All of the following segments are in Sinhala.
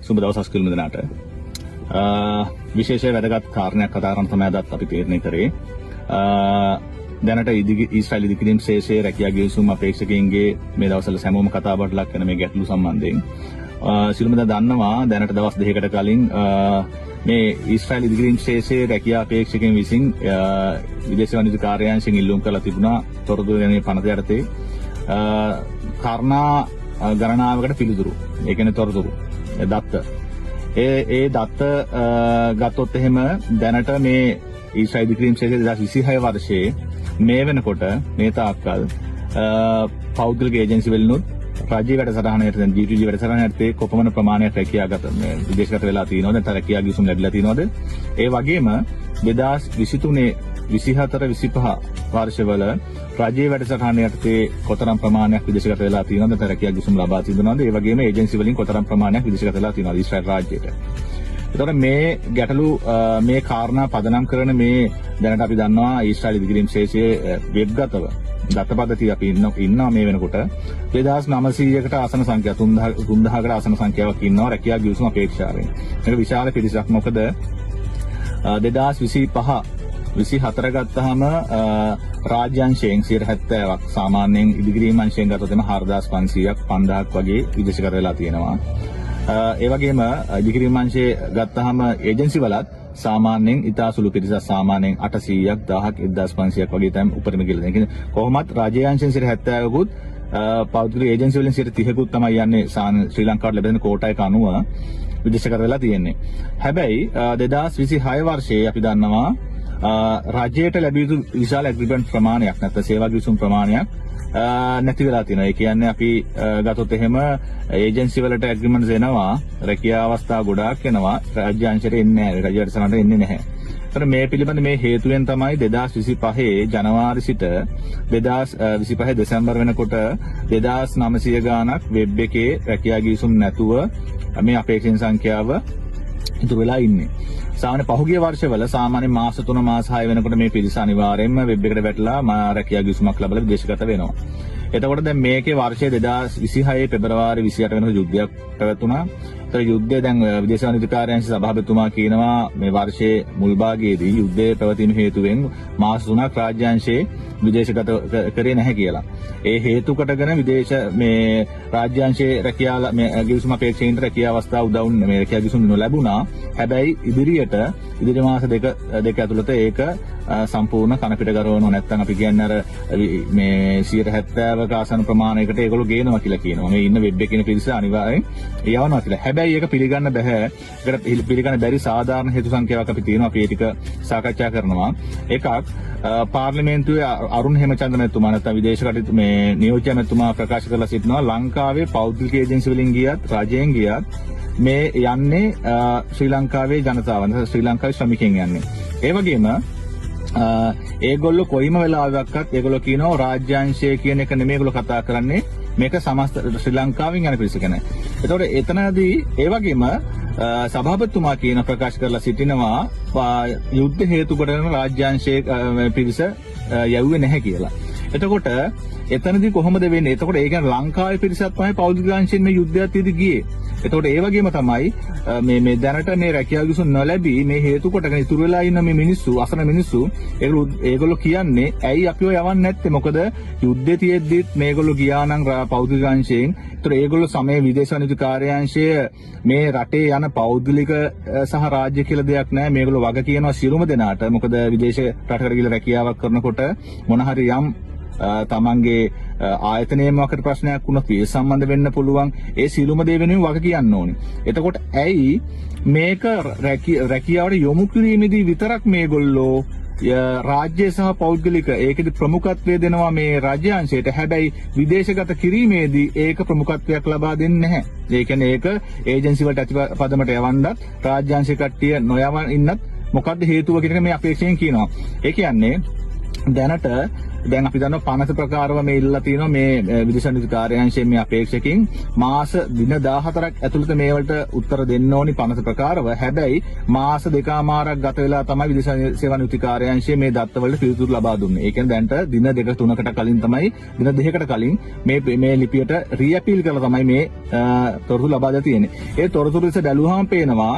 සුබ දවසක් කිලුම දෙනාට. විශේෂ වැදගත් කාරණයක් කතා කරන්න තමයි අදත් අපි තීරණය කරේ. දැනට ඊශ්‍රායල් ඉදිකිරීම් ශේෂයේ රැකියා ගිවිසුම් අපේක්ෂකයින්ගේ මේ දවස්වල සැමෝම කතා බහට ලක් වෙන මේ ගැටලු සම්බන්ධයෙන් සිළුම දන්නවා දැනට දවස් 2කට කලින් මේ ඊශ්‍රායල් ඉදිකිරීම් ශේෂයේ රැකියා අපේක්ෂකයින් විසින් විදේශ වාණිජ්‍ය කාර්යාංශයෙන් ඉල්ලුම් කරලා තිබුණා තොරතුරු ගැනීම පනත යටතේ කාරණා ගණනාවකට පිළිතුරු. ඒ කියන්නේ තොරතුරු. දත්ත. ඒ දත්ත ගත්තොත් එහෙම දැනට මේ ඊශ්‍රායල් ඉදිකිරීම් ශේෂය 2026 වර්ෂයේ මේ වෙනකොට මේ තාක්කල් පෞද්ගලික ඒජන්සි වලිනුත් රාජ්‍ය වැඩසටහන යටතේ GTG වැඩසටහන යටතේ කොපමණ ප්‍රමාණයක් රැකියාගත විදේශගත වෙලා තියෙනවද නැත්නම් රැකියා ගිවිසුම් ලැබිලා තියෙනවද? ඒ වගේම 2023 24 25 වර්ෂවල රාජ්‍ය වැඩසටහන යටතේ කොතරම් ප්‍රමාණයක් විදේශගත වෙලා තියෙනවද නැත්නම් රැකියා ගිවිසුම් ලබා තිබෙනවද? ඒ වගේම ඒජන්සි වලින් කොතරම් ප්‍රමාණයක් විදේශගත වෙලා තියෙනවද ඊශ්‍රායල් රාජ්‍යයට? එතකොට මේ ගැටලු මේ කාරණා පදනම් කරන මේ දැනට අපි දන්නවා ඊශ්‍රායල් ඉදිකිරීම් ශේෂයේ වෙබ්ගතව දත්ත පද්ධතිය අපි ඉන්නවා මේ වෙනකොට 2900කට ආසන සංඛ්‍යාව 3000කට ආසන සංඛ්‍යාවක් ඉන්නවා රැකියා ගිවිසුම් අපේක්ෂාවෙන්. මේක විශාල පිරිසක්. මොකද 2025 24 ගත්තාම රාජ්‍ය අංශයෙන් 70%ක් සාමාන්‍යයෙන් ඉදිකිරීම් අංශයෙන් ගත්තොත් එම 4500ක් 5000ක් වගේ විදේශගත වෙලා තියෙනවා. ඒ වගේම ඉදිකිරීම් අංශයේ ගත්තාම ඒජන්සි වලත් සාමාන්‍යයෙන් ඉතාසුළු පිරිසක් සාමාන්‍යයෙන් 800ක් 1000ක් 1500ක් වගේ තමයි උපරිම කියලා. ඒ කියන්නේ කොහොමත් රාජ්‍ය අංශයෙන් 70%කුත් පෞද්ගලික ඒජන්සි වලින් 30%කුත් තමයි යන්නේ ශ්‍රී ලංකාවට ලැබෙන කෝටා එක අනුව විදේශගත වෙලා තියෙන්නේ. හැබැයි 2026 වර්ෂයේ අපි දන්නවා රාජ්‍යයට ලැබිය යුතු විශාල ඇග්‍රීමන්ට් ප්‍රමාණයක් නැත්නම් සේවා ගිවිසුම් ප්‍රමාණයක් නැති වෙලා තියෙනවා. ඒ කියන්නේ අපි ගත්තොත් එහෙම ඒජන්සි වලට ඇග්‍රීමන්ට්ස් එනවා, රැකියා අවස්ථා ගොඩාක් එනවා, රාජ්‍ය අංශයට එන්නේ නැහැ, රාජ්‍ය වැඩසටහනට එන්නේ නැහැ. ඒතර මේ පිළිබඳ මේ හේතුවෙන් තමයි 2025 ජනවාරි සිට 2025 දෙසැම්බර් වෙනකොට 2900 ගාණක් වෙබ් එකේ රැකියා ගිවිසුම් නැතුව මේ අපේක්ෂිත සංඛ්‍යාව ඉතුරු වෙලා ඉන්නේ. සාමාන්‍ය පහුගිය වර්ෂවල සාමාන්‍ය මාස 3 මාස 6 වෙනකොට මේ පිරිස අනිවාර්යයෙන්ම වෙබ් එකට වැටලා රැකියා ගිවිසුමක් ලබලා විදේශගත වෙනවා. එතකොට දැන් මේකේ වර්ෂයේ 2026 පෙබරවාරි 28 වෙනිදා යුද්ධයක් පැවතුණා. ඒතර යුද්ධය දැන් විදේශ වාණිජ්‍ය කාර්යාංශ සභාපතිතුමා කියනවා මේ වර්ෂයේ මුල් භාගයේදී යුද්ධය පැවතීම හේතුවෙන් මාස 3ක් රාජ්‍යාංශයේ විදේශගත කරේ නැහැ කියලා. ඒ හේතු කොටගෙන විදේශ මේ රාජ්‍යාංශයේ රැකියා මේ ගිවිසුම අපේක්ෂකයින්ට රැකියා අවස්ථා උදව් මේ රැකියා ගිවිසුම් නොලැබුණා. හැබැයි ඉදිරි මාස දෙක ඇතුළත ඒක සම්පූර්ණ කනපිට ගරවනවා. නැත්නම් අපි කියන්නේ අර මේ 70%ක ආසන ප්‍රමාණයකට ඒගොල්ලෝ ගේනවා කියලා කියනවා. මේ ඉන්න වෙබ් එකේ ඉන්න පිරිස අනිවාර්යෙන් යවනවා කියලා. හැබැයි ඒක පිළිගන්න බෑ. ඒකට පිළිගන්න බැරි සාධාරණ හේතු සංඛ්‍යාවක් අපි තියෙනවා. අපි ඒ ටික සාකච්ඡා කරනවා. එකක් පාර්ලිමේන්තුවේ අරුණ හේමචන්ද්‍ර මැතිතුමා නැත්නම් විදේශ කටයුතු මේ නියෝජ්‍ය මැතිතුමා ප්‍රකාශ කරලා සිටිනවා ලංකාවේ පෞද්ගලික ඒජන්සි වලින් ගියත් රජයෙන් ගියත් මේ යන්නේ ශ්‍රී ලංකාවේ ජනතාව නැත්නම් ශ්‍රී ලංකාවේ ශ්‍රමිකයන් යන්නේ. ඒ වගේම ඒගොල්ලෝ කොයිම වෙලාවකත් ඒගොල්ලෝ කියනවා රාජ්‍යාංශය කියන එක නෙමෙයි ඒගොල්ලෝ කතා කරන්නේ මේක සමස්ත ශ්‍රී ලංකාවෙන් යන පිරිස ගැන. ඒතකොට එතනදී ඒ වගේම සභාපතිතුමා කියන ප්‍රකාශ කරලා සිටිනවා යුද්ධ හේතු කොටගෙන රාජ්‍යාංශයේ පිරිස යවුවේ නැහැ කියලා. එතකොට එතනදී කොහොමද වෙන්නේ? එතකොට ඒ කියන්නේ ලංකාවේ පිරිසක් තමයි පෞද්ගලික අංශයෙන් මේ යුද්ධයත්දී ගියේ. එතකොට ඒ වගේම තමයි මේ දැනට මේ රැකියාව ගිවිසුම් නොලැබී මේ හේතු කොටගෙන ඉතුරු වෙලා ඉන්න මේ මිනිස්සු අසන මිනිස්සු ඒගොල්ලෝ කියන්නේ ඇයි අපිව යවන්නේ නැත්තේ? මොකද යුද්ධේ තියෙද්දිත් මේගොල්ලෝ ගියා නම් පෞද්ගලික අංශයෙන්. ඒතර ඒගොල්ලෝ සමේ විදේශ වාණිජ්‍ය කාර්යාංශය මේ රටේ යන පෞද්ගලික සහ රාජ්‍ය කියලා දෙයක් නැහැ. මේගොල්ලෝ වග කියනවා සියලුම දෙනාට. මොකද විදේශ රටකට ගිහලා රැකියාවක් කරනකොට මොන හරි යම් තමන්ගේ ආයතනයේ මොකක්ද ප්‍රශ්නයක් වුණොත් ඒ සම්බන්ධ වෙන්න පුළුවන්. ඒ සියලුම දේ වෙනුවෙන් වග කියන්න ඕනේ. එතකොට ඇයි මේක රැකියාවට යොමු කිරීමේදී විතරක් මේගොල්ලෝ රාජ්‍ය සහ පෞද්ගලික ඒකෙදි ප්‍රමුඛත්වය දෙනවා මේ රාජ්‍යාංශයට. හැබැයි විදේශගත කිරීමේදී ඒක ප්‍රමුඛත්වයක් ලබා දෙන්නේ නැහැ. ඒ කියන්නේ ඒක ඒජන්සි වලට අතිපදමට යවන්නත් රාජ්‍යාංශ කට්ටිය නොයවන් ඉන්නත් මොකද්ද හේතුව කියන මේ අපේක්ෂයෙන් කියනවා. ඒ කියන්නේ දැනට දැන් අපි දන්නවා 50 ප්‍රකාරව මේ ඉල්ලලා තියෙනවා මේ විදේශ නීති කාර්යාංශයෙන් මේ අපේක්ෂකකින් මාස දින 14ක් ඇතුළත මේවලට උත්තර දෙන්න ඕනි 50 ප්‍රකාරව. හැබැයි මාස දෙකමාරක් ගත වෙලා තමයි විදේශ සේවා නීති කාර්යාංශයේ මේ දත්තවලට පිළිතුරු ලබා දුන්නේ. ඒ කියන්නේ දැන්ට දින 2-3කට කලින් තමයි දින 2කට කලින් මේ ලිපියට රීඅපීල් කරලා තමයි මේ තොරතුරු ලබා දෙලා තියෙන්නේ. ඒ තොරතුරු ඉස්ස බැලුවාම පේනවා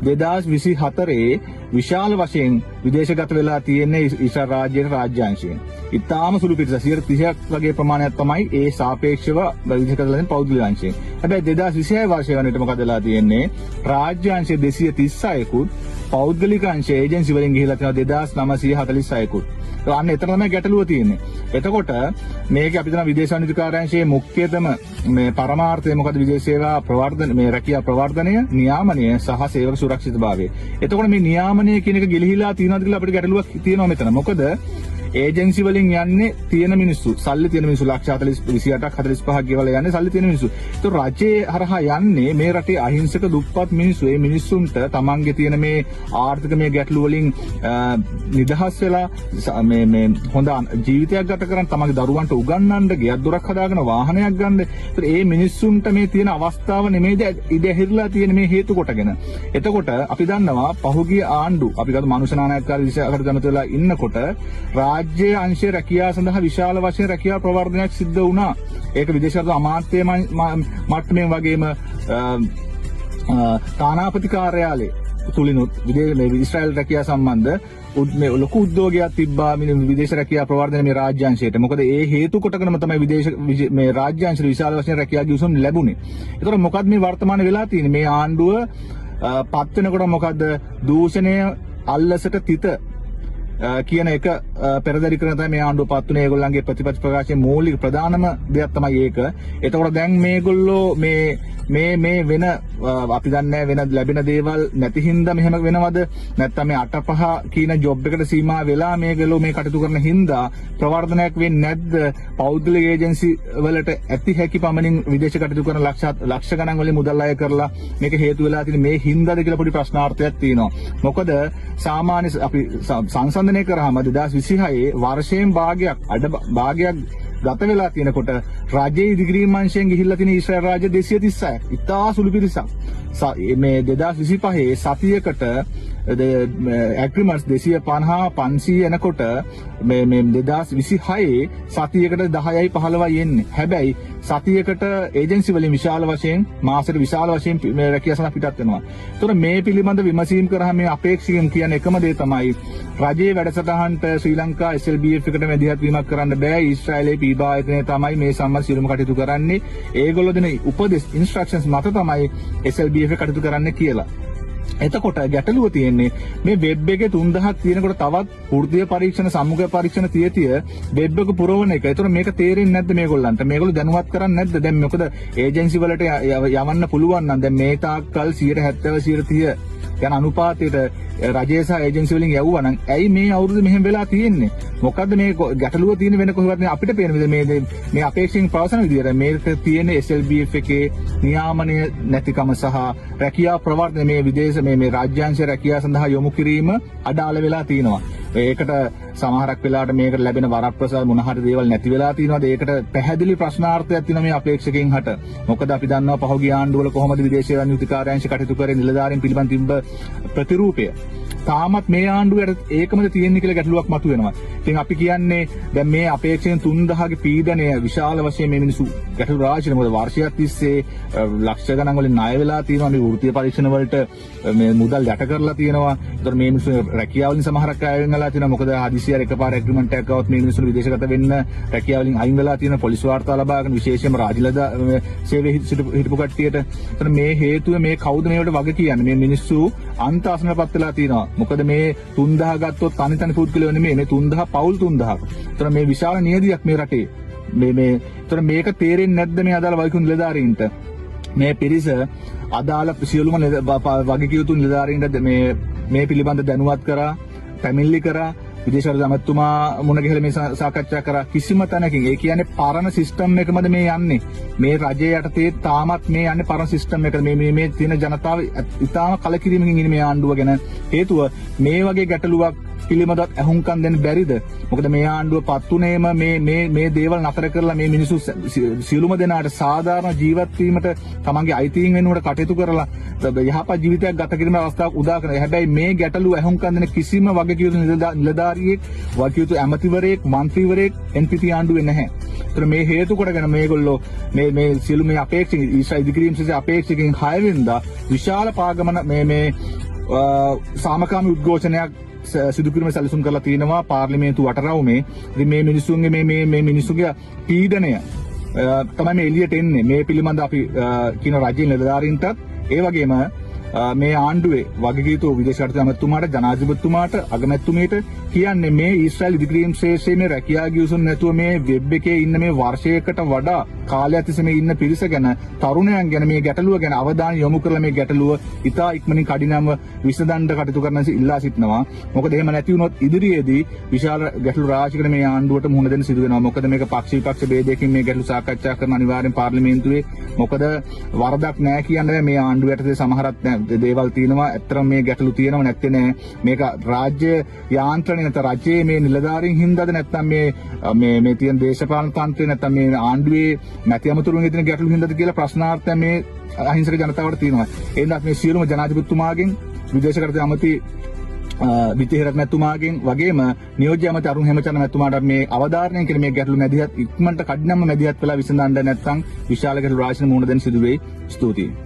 2024 විශාල වශයෙන් විදේශගත වෙලා තියෙන්නේ ඉස්රායල් රාජ්‍යයේ රාජ්‍යාංශයෙන්. ඉතාම සුළු පිරිසක් 30ක් වගේ ප්‍රමාණයක් තමයි ඒ සාපේක්ෂව විදේශගත වෙලා තියෙන පෞද්ගලික අංශයෙන්. හැබැයි 2026 වර්ෂය වනට මොකද වෙලා තියෙන්නේ? රාජ්‍ය අංශය 236කුත් පෞද්ගලික අංශය ඒජන්සි වලින් ගිහිලා තියෙනවා 2946කුත්. අන්න එතන තමයි ගැටලුව තියෙන්නේ. එතකොට මේක අපි දන්නා විදේශ නීති කාර්යාංශයේ මුඛ්‍යතම මේ පරමාර්ථය මොකද? විදේශ සේවා ප්‍රවර්ධන මේ රැකියා ප්‍රවර්ධනය, නියාමනය සහ සේවක සුරක්ෂිතභාවය. එතකොට මේ නියාමනය කියන එක ගිලිහිලා තියෙනවද කියලා අපිට ගැටලුවක් තියෙනවා මෙතන. මොකද ඒජන්සි වලින් යන්නේ තියෙන මිනිස්සු, සල්ලි තියෙන මිනිස්සු 28ක් 45ක් ගෙවලා යන්නේ සල්ලි තියෙන මිනිස්සු. ඒතකොට රජයේ හරහා යන්නේ මේ රටේ අහිංසක දුප්පත් මිනිස්සු. මේ මිනිස්සුන්ට තමන්ගේ තියෙන මේ ආර්ථික මේ ගැටලු වලින් නිදහස් වෙලා මේ හොඳ ජීවිතයක් ගත කරන් තමන්ගේ දරුවන්ට උගන්වන්න, ගෙයක් දොරක් හදාගෙන වාහනයක් ගන්න. ඒතකොට මේ මිනිස්සුන්ට මේ තියෙන අවස්ථාව නෙමෙයිද ඉඩ හැරිලා තියෙන මේ හේතු කොටගෙන. එතකොට අපි දන්නවා පහුගිය ආණ්ඩු අපි ගත්ත මනුෂ්‍ය නායකකාර විශේෂකට ගමත වෙලා ඉන්නකොට රාජ්‍ය අංශයේ රැකියාව සඳහා විශාල වශයෙන් රැකියාව ප්‍රවර්ධනයක් සිද්ධ වුණා. ඒක විදේශ අමාත්‍ය මට්ටමින් වගේම තානාපති කාර්යාලය තුලිනුත් ඉස්රායල් රැකියාව සම්බන්ධ මේ ලොකු උද්‍යෝගයක් තිබ්බා විදේශ රැකියාව ප්‍රවර්ධන මේ රාජ්‍ය අංශයට. මොකද ඒ හේතු කොටගෙනම තමයි මේ රාජ්‍ය අංශවල විශාල වශයෙන් රැකියාව ගිවිසුම් ලැබුණේ. ඒතකොට මොකද්ද මේ වර්තමානයේ වෙලා තියෙන්නේ? මේ ආණ්ඩුව පත් වෙනකොට මොකද්ද? දූෂණය අල්ලසට තිත කියන එක පෙරදරි කරන තමයි මේ ආණ්ඩුව පත් වුණේ. ඒගොල්ලන්ගේ ප්‍රතිපත්ති ප්‍රකාශයේ මූලික ප්‍රධානම දෙයක් තමයි ඒක. එතකොට දැන් මේගොල්ලෝ මේ වෙන අපි දන්නේ වෙන ලැබෙන දේවල් නැති හින්දා මෙහෙම වෙනවද? නැත්නම් මේ 8-5 කියන ජොබ් එකට සීමා වෙලා මේගොල්ලෝ මේ කටයුතු කරන හින්දා ප්‍රවර්ධනයක් වෙන්නේ නැද්ද? පෞද්ගලික ඒජන්සි වලට ඇති හැකි පමණින් විදේශ කටයුතු කරන ලක්ෂ ගණන් වලින් මුදල් අය කරලා මේක හේතු වෙලා තියෙන මේ හින්දාද කියලා පොඩි ප්‍රශ්නාර්ථයක් තියෙනවා. මොකද සාමාන්‍ය අපි සංසන්දනය කරාම 2026 වර්ෂයෙන් භාගයක් ගත වෙලා තියෙනකොට රාජ්‍ය ඉදිකිරීම් අංශයෙන් ගිහිල්ලා තියෙන ඊශ්‍රායල් රාජ්‍ය 236ක්. ඉතා සුළු පිරිසක්. මේ 2025 සතියකට ඇග්‍රීමන්ට්ස් 250 500 එනකොට මේ 2026 සතියකට 10යි 15යි එන්නේ. හැබැයි සතියකට ඒජන්සි වලින් විශාල වශයෙන් මාසෙට විශාල වශයෙන් මේ රැකියාව සඳහා පිටත් වෙනවා. ඒතකොට මේ පිළිබඳ විමසීම් කරාම මේ අපේක්ෂකයන් කියන එකම දේ තමයි රජයේ වැඩසටහනට ශ්‍රී ලංකා SLBF එකට මැදිහත් වීමක් කරන්න බෑ. ඊශ්‍රායලයේ පීබා ආයතනය තමයි මේ සම්බන්ධ සියලුම කටයුතු කරන්නේ. ඒගොල්ලෝ දෙන උපදෙස් ඉන්ස්ට්‍රක්ෂන්ස් මත තමයි SLBF එක කටයුතු කරන්න කියලා. එතකොට ගැටලුව තියෙන්නේ මේ වෙබ් එකේ 3000ක් තියෙනකොට තවත් වෘත්තීය පරීක්ෂණ සම්මුඛ පරීක්ෂණ තියතිය වෙබ් එක පුරවන එක. ඒතර මේක තේරෙන්නේ නැද්ද මේගොල්ලන්ට? මේගොල්ලෝ දැනුවත් කරන්නේ නැද්ද? දැන් මොකද ඒජන්සි වලට යවන්න පුළුවන් නම් දැන් මේ තාක්කල් 70% 130 යන අනුපාතයට රජය සහ ඒජන්සි වලින් යවුවා නම් ඇයි මේ අවුරුදු මෙහෙම වෙලා තියෙන්නේ? මොකද්ද මේ ගැටලුව තියෙන වෙන කොහොමද අපිට පේන විදිහ මේ අපේක්ෂින් පවසන විදිහට මේක තියෙන SLBF එකේ නියාමනය නැතිකම සහ රැකියාව ප්‍රවර්ධන මේ විදේශ මේ රාජ්‍යාංශ රැකියාව සඳහා යොමු කිරීම අඩාල වෙලා තියෙනවා. ඒකට සමහරක් වෙලාවට මේකට ලැබෙන වරප්‍රසාද මොන හරි දේවල් නැති වෙලා තියෙනවාද? ඒකට පැහැදිලි ප්‍රශ්නාර්ථයක් තියෙනවා මේ අපේක්ෂකයන් හට. මොකද අපි දන්නවා පහුගිය ආණ්ඩුවල කොහොමද විදේශ සේවා නීති කාර්යාංශ කටයුතු කරේ නිලධාරීන් පිළිබඳ තිබ්බ ප්‍රතිරූපය. තාමත් මේ ආණ්ඩුවට ඒකමද තියෙන්නේ කියලා ගැටලුවක් මතුවෙනවා. ඉතින් අපි කියන්නේ දැන් මේ අපේක්ෂකයන් 3000ගේ පීඩනය විශාල වශයෙන් මේ මිනිස්සු ගැටලු රාශිය මොකද වර්ෂයක් තිස්සේ ලක්ෂ ගණන් වලින් ණය වෙලා තියෙනවා. මේ වෘත්තීය පරීක්ෂණ වලට මේ මුදල් යට කරලා තියෙනවා. ඒතර මේ මිනිස්සු රැකියාව වලින් සමහරක් අය වෙන වෙලා තියෙනවා. මොකද හදිසියෙ එකපාර ඇග්‍රීමන්ට් එකක් આવත් මේ මිනිස්සු විදේශගත වෙන්න රැකියාව වලින් අයින් වෙලා තියෙන පොලිස් වාර්තා ලබාගෙන විශේෂයෙන්ම රාජ්‍යලද සේවයේ හිටපු කට්ටියට. ඒතර මේ හේතුව මේ කවුද මේවට වග කියන්නේ? මේ මිනිස්සු අන්ත අසනපත් වෙලා තියෙනවා. මොකද මේ 3000 ගත්තොත් තනි පුද්ගලයෝ නෙමෙයි මේ 3000 පවුල් 3000ක්. ඒතර මේ විශාල නියදියක් මේ රටේ. ඒතර මේක තේරෙන්නේ නැද්ද මේ අදාළ වෛකුණු නිලධාරීන්ට? මේ පිරිස අදාළ සියලුම වගකීම් යුතු නිලධාරීන්ට මේ පිළිබඳ දැනුවත් කරා, පැමිණිලි කරා, විදේශ අමාත්‍යතුමා මුණ ගැහිලා මේ සාකච්ඡා කරා. කිසිම තැනකින් ඒ කියන්නේ පරණ සිස්ටම් එකමද මේ යන්නේ? මේ රජයේ යටතේ තාමත් මේ යන්නේ පරණ සිස්ටම් එකද? මේ තියෙන ජනතාව ඉතාම කලකිරීමකින් ඉන්නේ මේ ආණ්ඩුව ගැන. හේතුව මේ වගේ ගැටලුවක් පිළිබඳව අහුම්කම් දෙන්න බැරිද? මොකද මේ ආණ්ඩුව පත්ුනේම මේ දේවල් නතර කරලා මේ මිනිස්සු සියලුම දෙනාට සාධාරණ ජීවත් වීමට තමන්ගේ අයිතීන් වෙනුවට කටයුතු කරලා යහපත් ජීවිතයක් ගත කිරීමේ අවස්ථාවක් උදා කරනවා. හැබැයි මේ ගැටලුව අහුම්කම් දෙන කිසිම වගකීම් නිලධාරියෙක්, වගකීම් ඇමතිවරයෙක්, මන්ත්‍රීවරයෙක් NPT ආණ්ඩුවේ නැහැ. ඒතර මේ හේතු කොටගෙන මේගොල්ලෝ මේ සියලු මේ අපේක්ෂක ඊශ්‍රායල් ඉදිකිරීම සිට අපේක්ෂකයන් 6 වෙනිදා විශාල පාගමන මේ සාමකාමී උද්ඝෝෂණයක් සිදු කිරීම සැලසුම් කරලා තිනවා පාර්ලිමේන්තු වටරවුමේ. ඉතින් මේ මිනිසුන්ගේ මේ මිනිසුන්ගේ පීඩනය තමයි මේ එළියට එන්නේ. මේ පිළිබඳ අපි කියන රජයේ නිලධාරීන්ටත් ඒ වගේම මේ ආණ්ඩුවේ වගකීතු විදේශ කටයුතු ඇමතුමාට, ජනාධිපතිතුමාට, අගමැතිතුමීට කියන්නේ මේ ඊශ්‍රායල් ඉදිකිරීම් ශේෂයේ මේ රැකියා ගිවිසුම් නැතුව මේ වෙබ් එකේ ඉන්න මේ වර්ෂයකට වඩා කාලයක් තිස්සේ මේ ඉන්න පිරිස ගැන, තරුණයන් ගැන මේ ගැටලුව ගැන අවධානය යොමු කරලා මේ ගැටලුව ඉතා ඉක්මනින් කඩිනම්ව විසඳන්න කටයුතු කරන්න ඉල්ලා සිටිනවා. මොකද එහෙම නැති වුණොත් ඉදිරියේදී විශාල ගැටලු රාශියකට මේ ආණ්ඩුවට මුහුණ දෙන්න සිදු වෙනවා. මොකද මේක පක්ෂ විපක්ෂ ભેදයකින් මේ ගැටලු සාකච්ඡා කරන අනිවාර්යෙන් පාර්ලිමේන්තුවේ. මොකද වරදක් නැහැ කියන්නේ මේ ආණ්ඩුව යටතේ සමහරක් දේවල් තියෙනවා. ඇත්තටම මේ ගැටලු තියෙනව නැත්තේ නෑ. මේක රාජ්‍ය යාන්ත්‍රණය නැත්නම් රජයේ මේ නිලධාරීන් හින්දාද නැත්නම් මේ තියෙන දේශපාලන තන්ත්‍රය නැත්නම් මේ ආණ්ඩුවේ මැති අමතුරුන්ගේ තියෙන ගැටලු හින්දාද කියලා ප්‍රශ්නාර්ථය මේ අහිංසක ජනතාවට තියෙනවා. ඒ නිසා මේ සියලුම ජනාධිපතිතුමාගෙන්, විදේශ කටයුතු ඇමති විත්තිහිරත් මැතිතුමාගෙන් වගේම නියෝජ්‍ය ඇමති අරුණ හේමචන්ද්‍ර මැතිතුමාට මේ අවධාරණය කියන මේ ගැටලු මැදිහත් ඉක්මනට කඩිනම්ම මැදිහත් වෙලා විසඳන්න නැත්නම් විශාල ගැටලු රාශියකට මුහුණ දෙන්න සිදු වෙයි. ස්තුතියි.